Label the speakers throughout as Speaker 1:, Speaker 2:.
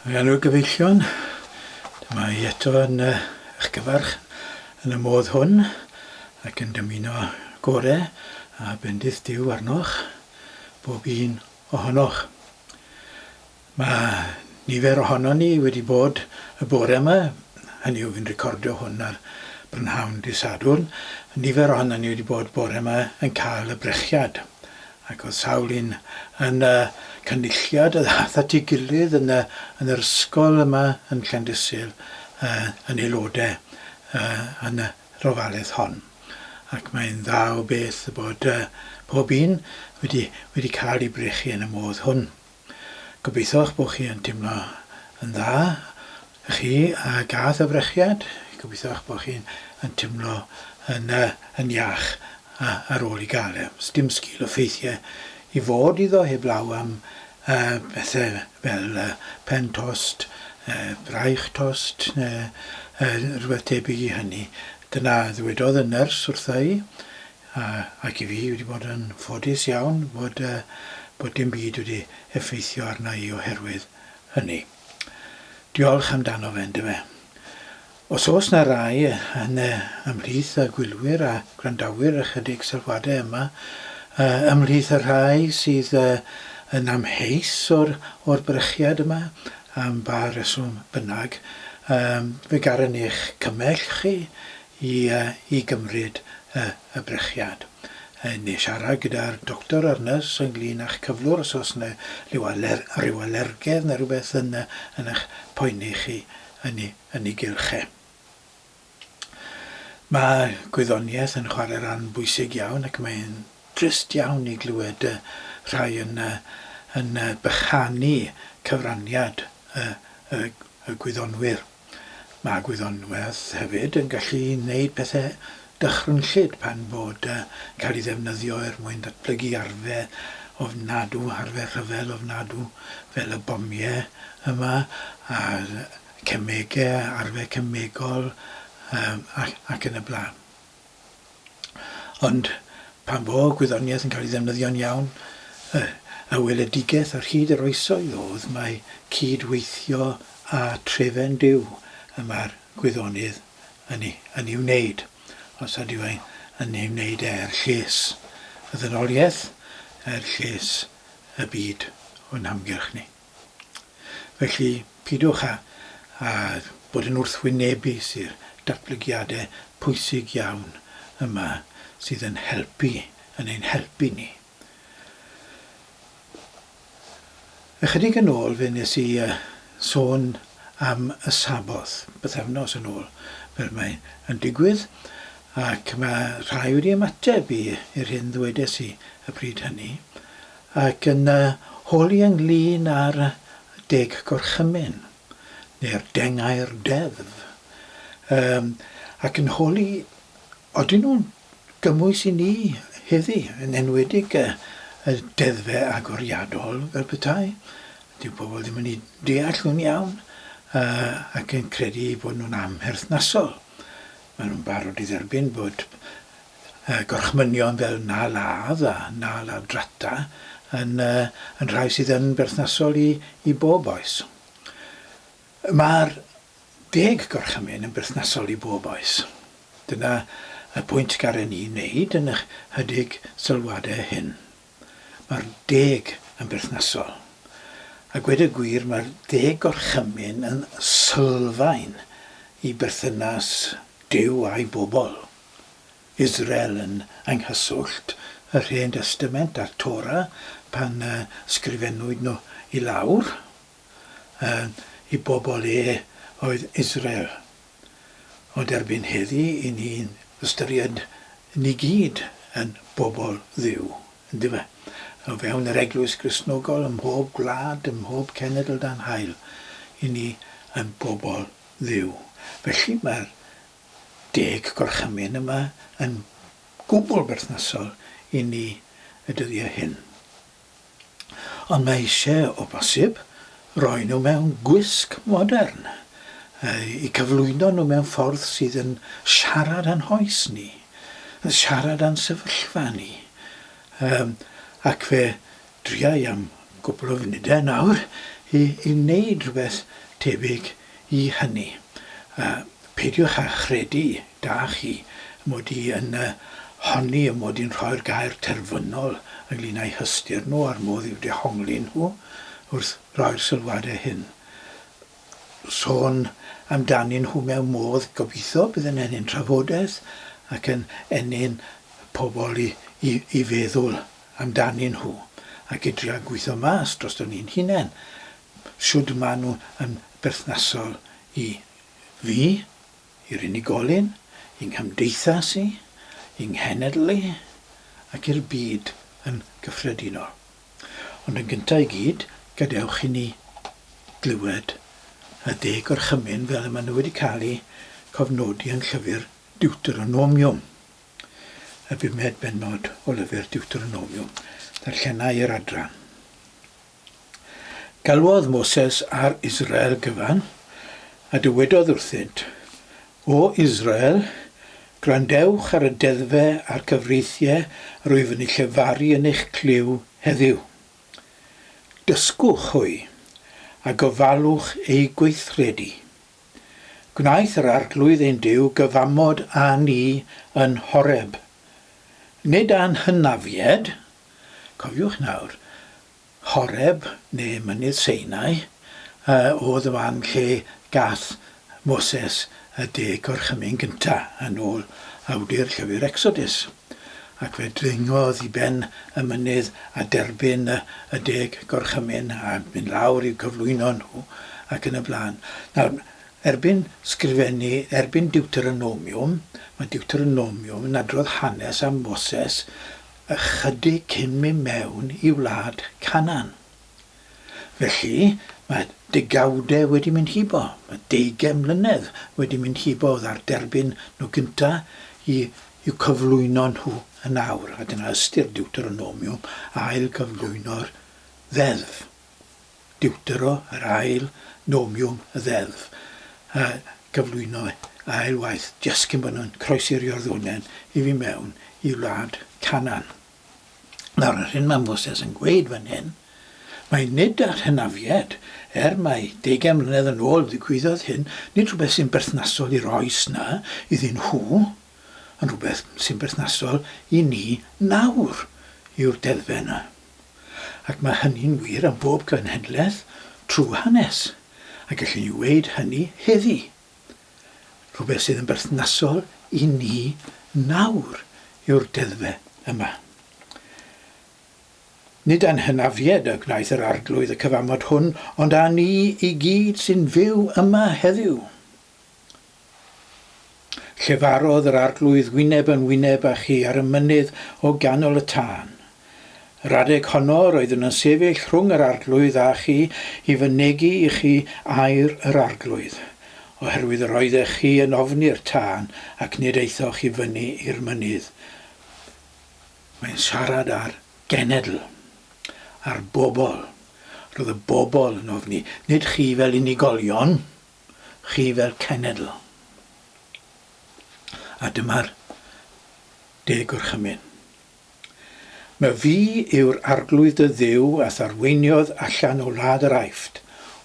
Speaker 1: Gan nhw gyfeillion, dyma i eto yn eich gyfarch yn y modd hwn ac yn dymuno gorau a bendith Duw arnoch bob un ohonoch. Mae nifer ohono ni wedi bod y bore yma, hynny yw fi'n recordio hwn ar brynhawn dydd Sadwrn, nifer ohono ni wedi bod bore yma yn cael y brechiad. Ac oedd sawl un yn cynulliad a ddath at ei gilydd yn yr ysgol yma yn Llandysul yn aelodau yn yr ofalaeth hon. Ac mae'n dda o beth bod pob un wedi cael ei brechu yn y modd hwn. Gobeithio'ch bod chi yn teimlo yn dda chi a gath y brechiad. Gobeithio'ch bod chi'n teimlo yn iach ar ôl i gael e. Dim sgil o ffeithiau i fod iddo heblaw am bethau fel pen tost, braich tost, rhywbeth tebyg i hynny. Dyna ddwedodd y nyrs wrtha i, ac i fi wedi bod yn ffodus iawn bod dim byd wedi effeithio arna i oherwydd hynny. Diolch amdano fe, yndyfe. Os oes na rai yn ymhlith y gwylwyr a gwrandawyr ychydig sylwadau yma, ymhlith y rhai sydd yn amheus o'r brechiad yma, am ba reswm bynnag, fe garen eich cymell chi i gymryd y brechiad. Neu siarad gyda'r doctor ar nyrs ynglyn â'ch cyflwr os oes yna ryw alergedd neu rhywbeth yn eich poeni chi yn ei gylchau. Mae gwyddoniaeth yn chwarae ran bwysig iawn ac mae'n drist iawn i glywed rhai yn bychanu cyfraniad y gwyddonwyr. Mae gwyddonwaith hefyd yn gallu gwneud pethau dychrynllyd pan bod cael ei ddefnyddio mwyn datblygu arfer rhyfel ofnadw fel y bomiau yma a cemegau, arfer cemegol ac yn y blaen. Ond pan bod gwyddoniaeth yn cael ei ddefnyddio'n iawn, y weledigaeth ar hyd yr oesoedd oedd mae cydweithio a trefen Duw yma'r gwyddonydd yn ei wneud. Os ydy yn ei wneud e'r lles y ddynoliaeth, lles y byd o'n amgylch ni. Felly, pidwch a bod yn wrthwynebus i'r datblygiadau pwysig iawn yma sydd yn ein helpu ni. Ychydig yn ôl fe nes i sôn am y Saboth, bythefnos yn ôl, fel mae'n digwydd, ac mae rhai wedi ymateb i'r hyn ddwedes i y pryd hynny, ac yn holi ynglyn ar Deg Gorchymyn, neu'r denga'r deddf, ac yn holi, odyn nhw'n gymwys i ni heddi, yn enwedig y deddfau agoriadol fel petai. Dyw pobl ddim yn ei deall nhw'n iawn ac yn credu bod nhw'n amherthnasol. Maen nhw'n barod i dderbyn bod gorchmynion fel na ladd a na ladd drata yn rhai sydd yn berthnasol i bob oes. Mae'r Deg Gorchymyn yn berthnasol i bob oes. Dyna y pwynt garen ni wneud yn ychydig sylwadau hyn. Mae'r deg yn berthnasol. A gweud y gwir, mae'r Deg Gorchymyn yn sylfaen i berthynas Duw a'i bobl. Israel yn anghyswllt yr Hen Testament a'r Torah pan sgrifennwyd nhw i lawr i bobl oedd Israel. Ond erbyn heddi i ni'n ystyried ni gyd yn bobl Dduw, yndyfe? O fewn yr eglwys Gristnogol ym mhob gwlad, ym mhob cenedl dan hael, i ni yn bobl Dduw. Felly mae'r Deg Gorchymyn yma yn gwbl berthnasol i ni y dyddiau hyn. Ond mae eisiau o bosib roi nhw mewn gwisg modern, i cyflwyno nhw mewn ffordd sydd yn siarad a'n hoes ni, yn siarad a'n sefyllfa ni. Ac fe driai am gwbl o funudau nawr i wneud rhywbeth tebyg i hynny. Peidiwch â chredu da chi mod i yn honni mod i'n rhoi'r gair terfynol ynglyn â'i hystyr nhw a'r modd i'w dehongli nhw wrth roi'r sylwadau hyn. Sôn amdanyn nhw mewn modd gobeithio bydd yn enyn trafodaeth ac yn enyn pobl i feddwl amdanyn nhw ac i drio gweithio mas dros ni'n hunain. Siwd maen nhw yn berthnasol i fi, i'r unigolyn, i'n nghymdeithas i, i'n nghenedlu ac i'r byd yn gyffredinol. Ond yn gyntaf i gyd, gadewch i ni glywed y Deg Gorchymyn fel y maen nhw wedi cael eu cofnodi yn llyfr Deuteronomium. Y 5 bennod o lyfr Deuteronomium, darllenau i'r adran. Galwodd Moses ar Israel gyfan, a dywedodd wrthynt, O Israel, gwrandewch ar y deddfe a'r cyfreithiau rwyf yn ei llefaru yn eich cliw heddiw. Dysgwch hwy, a gofalwch ei gweithredu. Gwnaeth yr arglwydd ein Duw gyfamod â ni yn Horeb. Nid a'n hynafied, cofiwch nawr, Horeb neu mynydd Sinai oedd y fan lle gath Moses y Deg Gorchymyn gyntaf yn ôl awdur llyfr Exodus. Ac fe dringodd i ben y mynydd a derbyn y Deg Gorchymyn a mynd lawr i'w cyflwyno nhw ac yn y blaen. Nawr, erbyn sgrifennu, erbyn Deuteronomium, mae Deuteronomium yn adrodd hanes am Moses ychydig cyn mynd mewn i wlad Canan. Felly, mae degawdau wedi mynd hibo, mae 10 mlynedd wedi mynd hibo ar derbyn nhw gyntaf i'w cyflwyno nhw yn awr. A dyna ystyr Deuteronomium, ail cyflwyno'r ddeddf. Deutero, yr ail, nomium, y ddeddf. Gyflwyno ail waith, jyst cyn bod nhw'n croesirio'r ddwnen i fi mewn i wlad Canan. Nawr, yr hyn mae Moses yn gweud fan hyn, mae nid ar hynafiad, mae 10 mlynedd yn ôl ddigwyddodd hyn, nid rhywbeth sy'n berthnasol i'r oes na, iddyn nhw, ond rhywbeth sy'n berthnasol i ni nawr yw'r deddfe yna. Ac mae hynny'n wir am bob genhedlaeth trwy hanes, ac gallwn ni weid hynny heddi. Rhywbeth sydd yn berthnasol i ni nawr yw'r deddfe yma. Nid a'n hynafiad y gwnaeth yr arglwydd y cyfamod hwn, ond a ni i gyd sy'n fyw yma heddiw. Llefarodd yr arglwydd wyneb yn wyneb â chi ar y mynydd o ganol y tân. Yr adeg honno roeddwn yn sefyll rhwng yr arglwydd a chi i fynegu i chi air yr arglwydd, oherwydd yr oeddech chi yn ofni'r tân ac nid eithoch i fyny i'r mynydd. Mae'n siarad ar genedl, ar bobl. Roedd y bobl yn ofni, nid chi fel unigolion, chi fel cenedl. A dyma'r Deg Gorchymyn. Mae fi yw'r arglwydd y Dduw a tharweiniodd allan o wlad yr Aifft,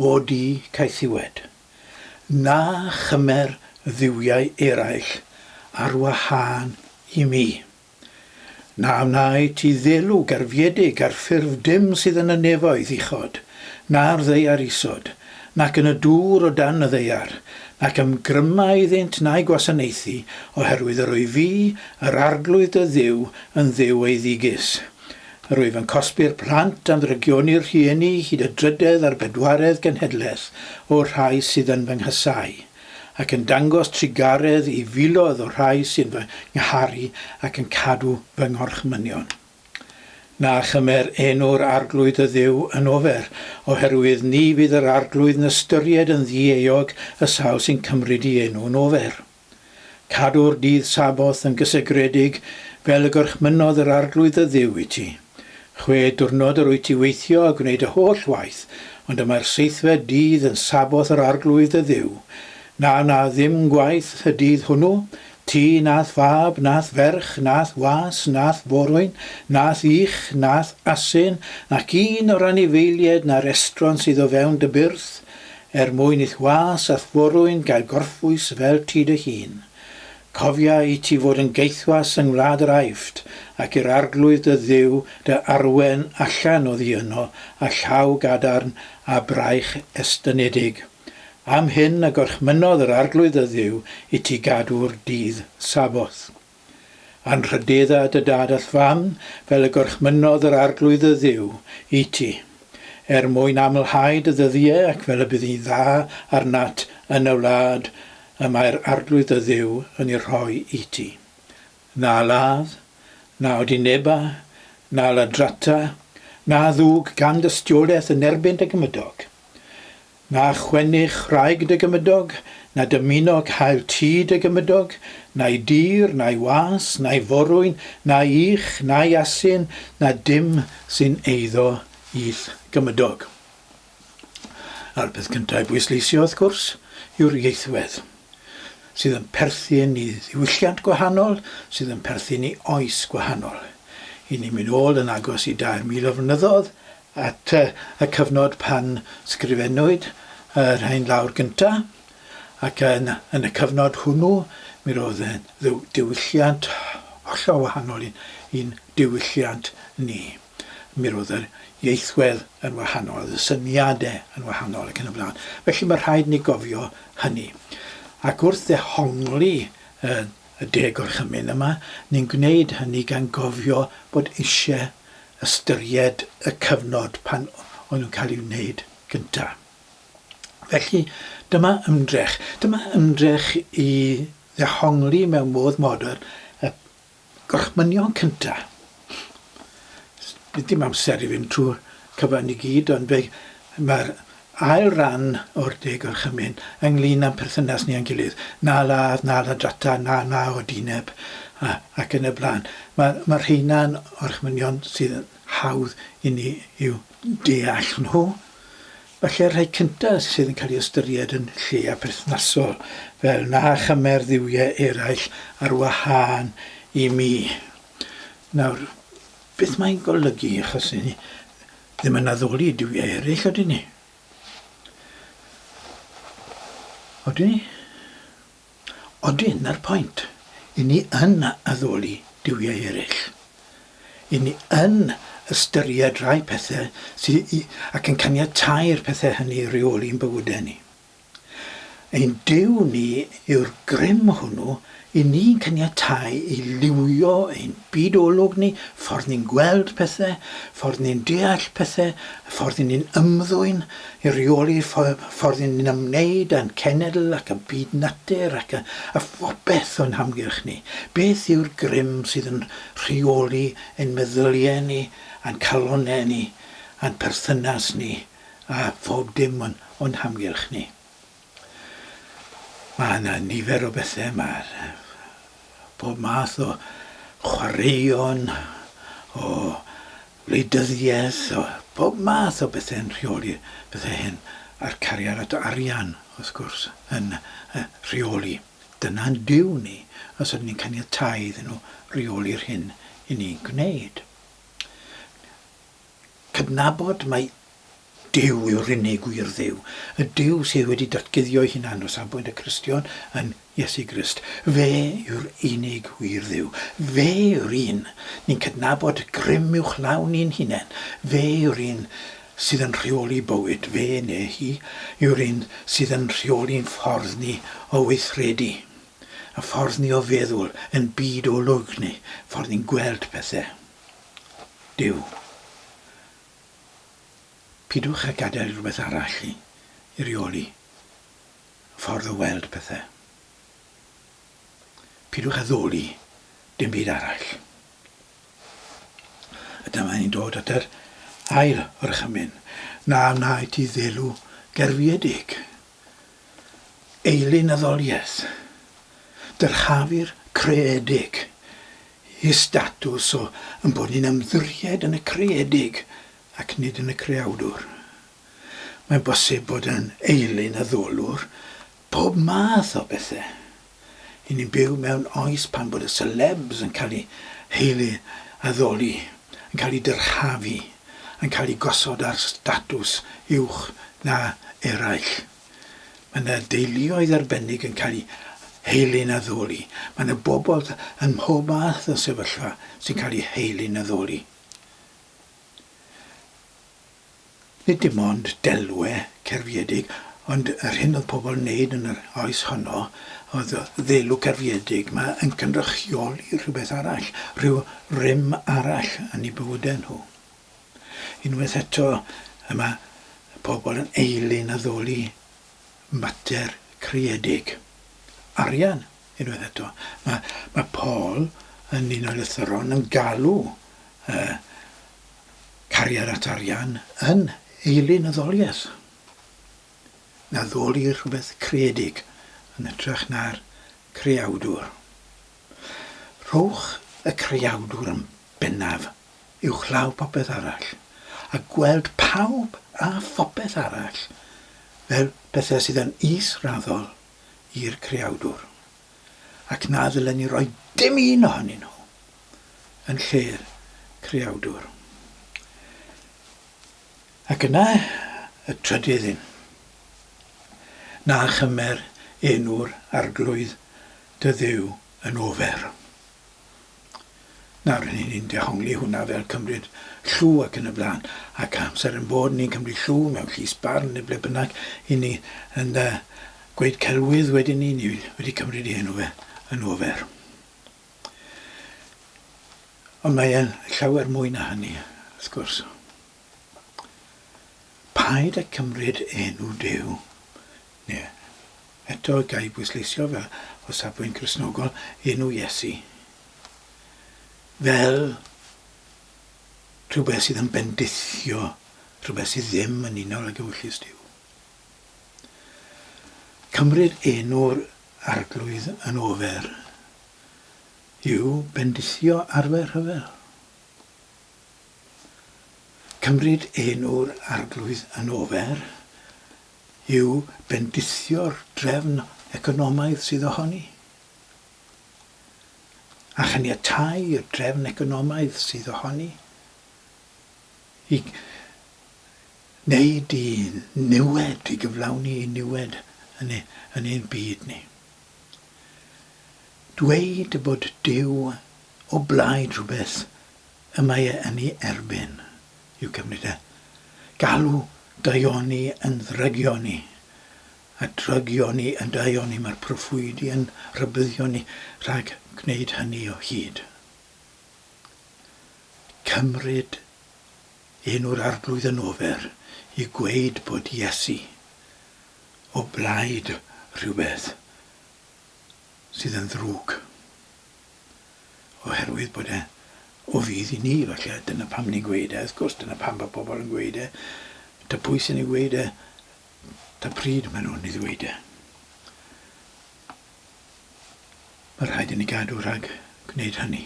Speaker 1: o di caethiwed. Na chymer dduwiau eraill ar wahân i mi. Na wnaed ti ddelw garfiedig ar ffurf dim sydd yn y nefoedd uchod, na'r ddeiar isod, nac yn y dŵr o dan y ddeiar, nac ymgrymau iddynt na'i gwasanaethu, oherwydd yr o'i fi, yr arglwydd y Dduw, yn Dduw ei ddigys. Yr wyf yn cosbi'r plant am ddrygionnu'r rhieni hyd y drydedd a'r bedwaredd genhedlaeth o'r rhai sydd yn fy nghysau, ac yn dangos trigaredd i filoedd o rhai sy'n fy ngharu ac yn cadw fy gorchmynion. Na chymer enw'r arglwydd y Dduw yn ofer, oherwydd ni fydd yr arglwydd yn ystyried yn ddieog y sawl sy'n cymryd i enw'n ofer. Cadw'r dydd Saboth yn gysegredig fel y gorchmynodd yr arglwydd y Dduw i ti. 6 diwrnod yr wyt ti weithio a gwneud y holl waith, ond yma'r 7th dydd yn Saboth yr arglwydd y Dduw. Na ddim gwaith y dydd hwnnw, Ti nath fab, nath ferch, nath was, nath forwyn, nath ich, nath asyn, ac un o'r anifeiliaid na'r estron sydd o fewn dy byrth, mwyn i'th was ath forwyn gael gorffwys fel ti dy hun. Cofia i ti fod yn geithwas yng ngwlad yr aifft, ac i'r arglwydd dy ddiw dy arwen allan o ddiynno a llaw gadarn a braich estynedig. Am hyn y gorchmynodd yr arglwydd y ddiw i ti gadw'r dydd Saboth. Anrhydedda dy dad a fam fel y gorchmynodd yr arglwydd y ddiw i ti, mwyn amlhau dy ddyddiau ac fel y bydd hi dda arnat yn y wlad y mae'r arglwydd y ddiw yn ei rhoi i ti. Na ladd, na odineba, na ladrata, na ddwg gan dystiolaeth yn erbyn dy gymydog. Na chwennych rhaeg dy gymydog, na dymuno cael ti dy gymydog, na'i dir, na'i was, na'i forwyn, na ich, na'i asyn, na dim sy'n eiddo i'th gymydog. A'r peth cyntaf bwysleisio wrth gwrs yw'r ieithwedd, sydd yn perthyn i ddiwylliant gwahanol, sydd yn perthyn i oes gwahanol. I ni'n mynd ôl yn agos i 2000 o flynyddoedd at y cyfnod pan sgrifennwyd yr rhain lawr gyntaf, ac yn y cyfnod hwnnw mi roedd yn diwylliant hollol wahanol i'n diwylliant ni. Mi roedd yr ieithwedd yn wahanol, y syniadau yn wahanol ac yn y blaen. Felly mae rhaid ni gofio hynny. Ac wrth ddehongli y Deg Gorchymyn yma, ni'n gwneud hynny gan gofio bod eisiau ystyried y cyfnod pan o'n nhw'n cael ei wneud gyntaf. Felly dyma ymdrech i ddehongli mewn modd modern y gorchmynion cyntaf. Ddim amser i fynd trwy'r cyfan i gyd, ond mae'r ail ran o'r Deg Gorchymyn ynglyn â'n perthynas ni a'n gilydd. Na ladd, na ladrata, na odineb ac yn y blaen. Mae'r rheina'n orchmynion sydd yn hawdd i ni i'w deall nhw. Felly rhai cyntaf sydd yn cael ei ystyried yn lle a perthnasol fel na chymer ddiwiau eraill ar wahân i mi. Nawr, beth mae'n golygu achos ni ddim yn addoli diwiau eraill ydyn ni? Odyn ni? Odyn, na'r pwynt. I ni yn addoli diwiau eraill. I ni yn ystyried rhai pethau ac yn caniatáu'r pethau hynny reoli yn bywydau ni. Ein Duw ni yw'r grym hwnnw i ni'n caniatáu i liwio ein bydolwg ni, ffordd ni'n gweld pethau, ffordd ni'n deall pethau, ffordd ni'n ymddwyn, i reoli ffordd ni'n ymwneud a'n cenedl ac y byd natur ac y phobeth o'n hamgylch ni. Beth yw'r grym sydd yn rheoli ein meddyliau ni, a'n calonau ni, a'n perthynas ni, a phob dim o'n hamgylch ni. Mae yna nifer o bethau, mae pob math o chwaraeon, o wleidyddiaeth, o pob math o bethau'n rheoli bethau hyn, a'r cariad at arian, wrth gwrs, yn rheoli. Dyna'n Duw ni, os ydyn ni'n caniatáu iddyn nhw reoli'r hyn i ni'n gwneud. Cydnabod mae Duw yw'r unig wir Dduw. Y Duw sydd wedi datguddio ei hunan o safbwynt y Cristion yn Iesu Grist. Fe yw'r unig wir Dduw. Fe yw'r un ni'n cydnabod grym uwchlaw ni'n hunain. Fe yw'r un sydd yn rheoli bywyd. Fe neu hi yw'r un sydd yn rheoli'n ffordd ni o weithredu. A ffordd ni o feddwl yn byd o lwg ni. Ffordd ni'n gweld pethau. Duw. Pidwch a gadael rhywbeth arall i reoli ffordd o weld pethau. Pidwch a ddoli dim byd arall. A dyma ni'n dod at yr ail orchymyn. Na wnaed ti ddelw gerfiedig. Eilyn addoliaeth. Dyrchafu'r creedig. I statws o yn bod ni'n ymddiried yn y creedig ac nid yn y creawdwr. Mae'n bosib bod yn eilyn addolwr pob math o bethau. I ni'n byw mewn oes pan bod y celebs yn cael ei heili addoli, yn cael ei dyrchafu, yn cael ei gosod ar statws uwch na eraill. Mae yna deuluoedd arbennig yn cael ei heili'n addoli. Mae yna bobl yn mhob math o sefyllfa sy'n cael ei heili'n addoli. Nid dim ond delwe cerfiedig, ond yr hyn oedd pobl yn wneud yn yr oes honno, oedd ddelw cerfiedig yma yn cynrychioli rhywbeth arall, rhyw rym arall yn eu bywydau nhw. Unwaith eto, yma pobl yn eilu'n addoli mater creedig. Arian, unwaith eto. Mae Paul yn un o'r lythyron yn galw cariad at arian yn eilu'n addoliaeth. Na ddoli rhywbeth creedig yn ytrach na'r creawdwr. Rhowch y creawdwr yn bennaf uwchlaw popeth arall a gweld pawb a phopeth arall fel bethau sydd yn israddol i'r creawdwr. Ac na ddylen ni roi dim un ohonyn nhw yn lle'r creawdwr. Ac yna y trydydd un. Na chymer enw'r arglwydd dy dduw yn ofer. Nawr, ni'n dehongli hwnna fel cymryd llw ac yn y blaen, ac amser yn bod ni'n cymryd llw mewn llys barn neu ble bynnag i ni yn gweud celwydd wedyn ni wedi cymryd ei enw fe yn ofer. Ond mae e'n llawer mwy na hynny, wrth gwrs. Paid â cymryd enw Duw, neu eto gai bwysleisio fel o safbwynt Cristnogol, enw Iesu, fel rhywbeth sydd yn bendithio, rhywbeth sydd ddim yn unol ag ewyllys Duw. Cymryd enw'r arglwydd yn ofer yw bendithio arfer rhyfel. Cymryd enw'r arglwydd yn ofer yw bendithio'r drefn economaidd sydd ohoni. A chaniatáu i'r drefn economaidd sydd ohoni i wneud i niwed, i gyflawni i niwed yn ein byd ni. Dweud bod Duw o blaid rhywbeth y mae yn ei erbyn yw cymryd e. Galw daioni yn ddrygioni, a drygioni yn daioni, mae'r proffwydi yn rybyddioni rhag gwneud hynny o hyd. Cymryd enw'r arglwydd yn ofer i gweud bod Iesu o blaid rhywbeth sydd yn ddrwg. Oherwydd bod e o fydd i ni, falle, dyna pam ni'n gweud e. Wrth gwrs, dyna pam bod pobl yn gweud e. Ta pwy sy'n ei gweud e, ta pryd maen nhw'n ei ddweud e. Mae rhaid i ni gadw rhag gwneud hynny.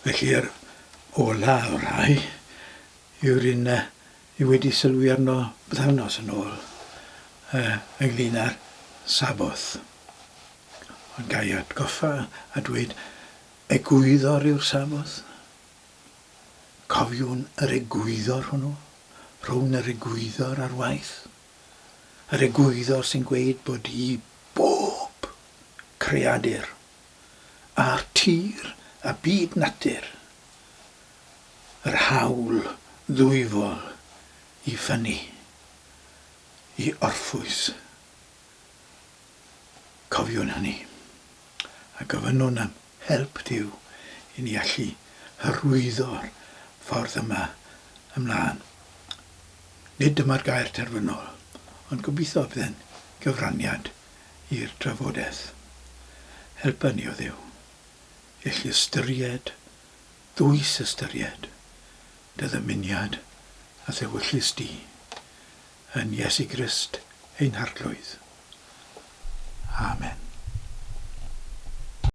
Speaker 1: Felly'r ola o'r rhai yw'r un i wedi sylwi arno bythefnos yn ôl ynglyn â'r Saboth. Ond gai atgoffa a dweud egwyddor yw'r Saboth. Cofiwn yr egwyddor hwnnw, rhwng yr egwyddor a'r waith. Yr egwyddor sy'n gweud bod i bob creadur a'r tir a byd natur yr hawl ddwyfol i ffynnu, i orffwys. Cofiwn hynny. A gofynnwn am help Duw i ni allu hyrwyddo'r ffordd yma ymlaen. Nid dyma'r gair terfynol, ond gobeithio byddai'n gyfraniad i'r drafodaeth. Helpa ni o Dduw, i allu ystyried, dwys ystyried, dy ddymuniad a ddewyllus di, yn Iesu Grist ein harglwydd. Amen.